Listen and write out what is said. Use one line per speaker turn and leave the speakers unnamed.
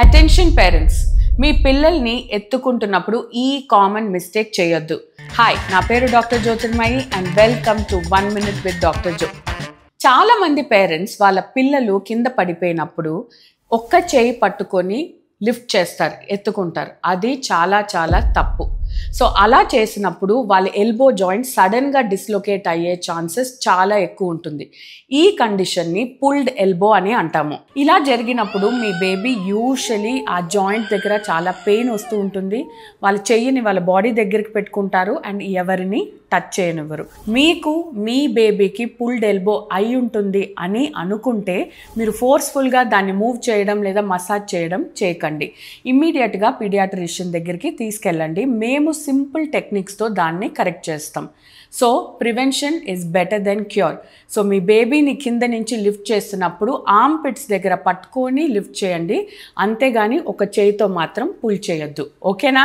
Attention parents, మీ పిల్లల్ని ఎత్తుకుంటున్నప్పుడు ఈ common mistake చేయొద్దు. హాయ్, నా పేరు doctor Jyotirmayi and welcome to 1 Minute with Dr. Jo. చాలా మంది పేరెంట్స్ వాళ్ళ పిల్లలు కింద పడిపోయినప్పుడు ఒక్క చేయి పట్టుకొని లిఫ్ట్ చేస్తారు, ఎత్తుకుంటారు. అది చాలా చాలా తప్పు. సో అలా చేసినప్పుడు వాళ్ళ ఎల్బో జాయింట్ సడన్గా డిస్లొకేట్ అయ్యే ఛాన్సెస్ చాలా ఎక్కువ ఉంటుంది. ఈ కండిషన్ని పుల్డ్ ఎల్బో అని అంటాము. ఇలా జరిగినప్పుడు మీ బేబీ యూజువలీ ఆ జాయింట్ దగ్గర చాలా పెయిన్ వస్తూ ఉంటుంది. వాళ్ళ చెయ్యిని వాళ్ళ బాడీ దగ్గరికి పెట్టుకుంటారు అండ్ ఎవరిని టచ్ చేయనివ్వరు. మీకు మీ బేబీకి పుల్డ్ ఎల్బో అయి ఉంటుంది అని అనుకుంటే మీరు ఫోర్స్ఫుల్గా దాన్ని మూవ్ చేయడం లేదా మసాజ్ చేయడం చేయకండి. ఇమ్మీడియట్గా పీడియాట్రిషియన్ దగ్గరికి తీసుకెళ్ళండి. మేము సింపుల్ టెక్నిక్స్తో దాన్ని కరెక్ట్ చేస్తాం. So prevention is better then cure. So మీ బేబీని కింద నుంచి లిఫ్ట్ చేస్తున్నప్పుడు ఆర్మ్ పిట్స్ దగ్గర పట్టుకొని లిఫ్ట్ చేయండి, అంతేగాని ఒక చేయితో మాత్రం పుల్ చేయొద్దు. ఓకేనా?